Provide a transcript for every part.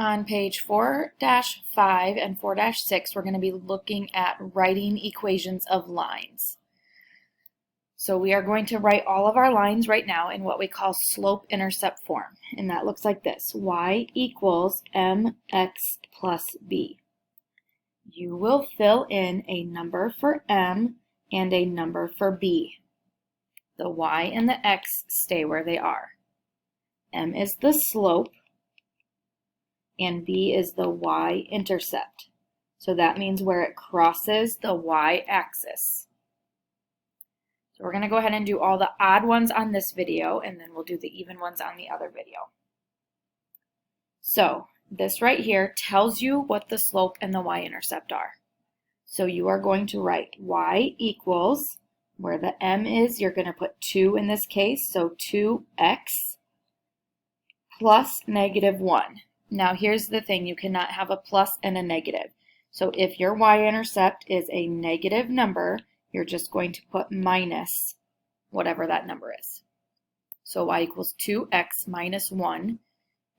On page 4-5 and 4-6, we're going to be looking at writing equations of lines. So we are going to write all of our lines right now in what we call slope-intercept form. And that looks like this: y equals mx plus b. You will fill in a number for m and a number for b. The y and the x stay where they are. M is the slope, and b is the y-intercept. So that means where it crosses the y-axis. So we're going to go ahead and do all the odd ones on this video, and then we'll do the even ones on the other video. So this right here tells you what the slope and the y-intercept are. So you are going to write y equals, where the m is, you're going to put 2 in this case, so 2x plus negative 1. Now here's the thing, you cannot have a plus and a negative. So if your y-intercept is a negative number, you're just going to put minus whatever that number is. So y equals 2x minus 1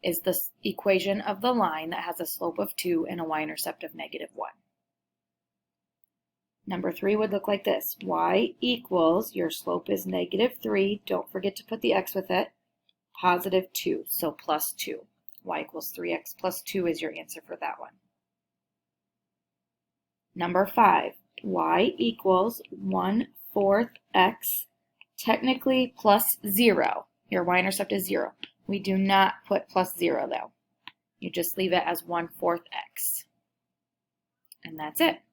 is the equation of the line that has a slope of 2 and a y-intercept of negative 1. Number 3 would look like this. Y equals, your slope is negative 3, don't forget to put the x with it, positive 2, so plus 2. Y equals 3x plus 2 is your answer for that one. Number 5, y equals 1/4 x, technically plus 0. Your y-intercept is 0. We do not put plus 0 though. You just leave it as 1/4 x. And that's it.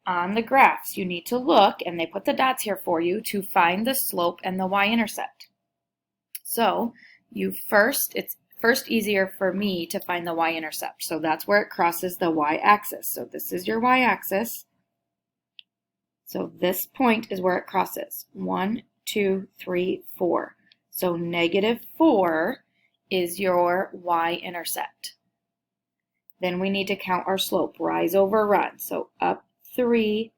On the graphs, you need to look, and they put the dots here for you, to find the slope and the y-intercept. So it's first easier for me to find the y-intercept. So that's where it crosses the y-axis. So this is your y-axis. So this point is where it crosses. 1, 2, 3, 4. So negative 4 is your y-intercept. Then we need to count our slope, rise over run. So up 3,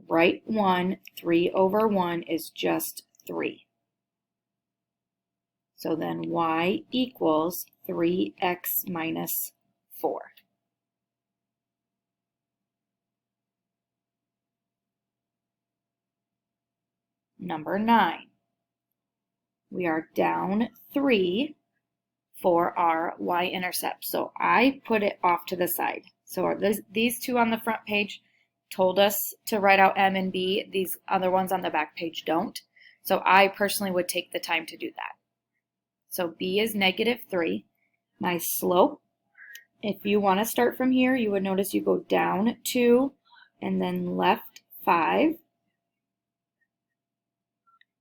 right 1, 3 over 1 is just 3. So then y equals 3x minus 4. Number 9. We are down 3 for our y-intercept. So I put it off to the side. So these two on the front page told us to write out m and b. These other ones on the back page don't. So I personally would take the time to do that. So b is negative 3. My slope, if you want to start from here, you would notice you go down 2 and then left 5.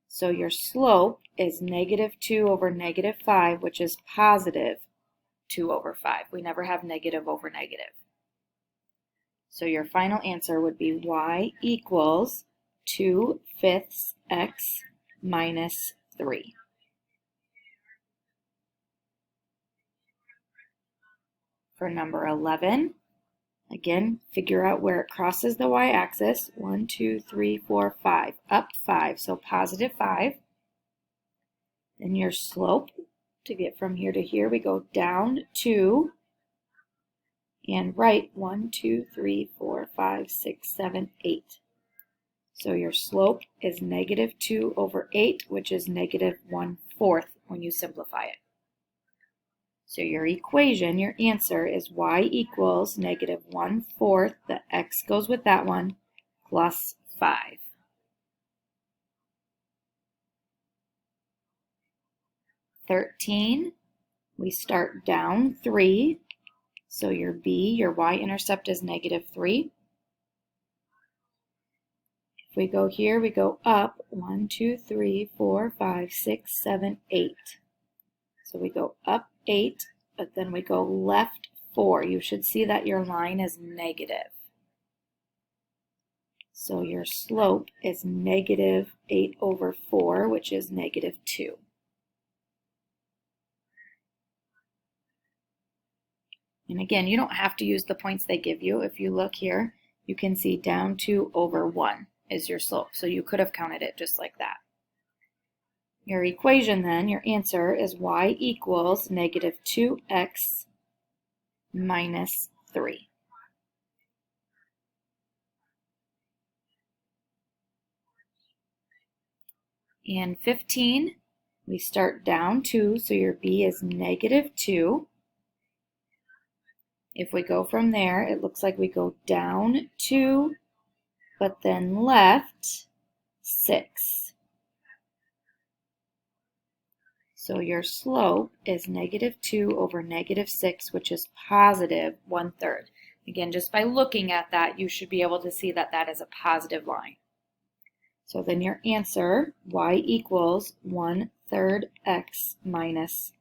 So your slope is negative 2 over negative 5, which is positive 2 over 5. We never have negative over negative. So your final answer would be y equals 2/5 x minus 3. For number 11, again, figure out where it crosses the y-axis. 1, 2, 3, 4, 5. Up 5, so positive 5. Then your slope, to get from here to here, we go down 2 and right 1, 2, 3, 4, 5, 6, 7, 8. So your slope is negative 2 over 8, which is negative 1/4 when you simplify it. So your equation, your answer is y equals negative 1/4, the x goes with that one, plus 5. (13), we start down 3, so your b, your y-intercept is negative 3. If we go here, we go up 1, 2, 3, 4, 5, 6, 7, 8. So we go up 8, but then we go left 4. You should see that your line is negative. So your slope is negative 8 over 4, which is negative 2. And again, you don't have to use the points they give you. If you look here, you can see down 2 over 1 is your slope. So you could have counted it just like that. Your equation then, your answer is y equals negative 2x minus 3. And 15, we start down 2, so your b is negative 2. If we go from there, it looks like we go down 2, but then left 6. So your slope is negative 2 over negative 6, which is positive 1/3. Again, just by looking at that, you should be able to see that that is a positive line. So then your answer, y equals 1/3 x minus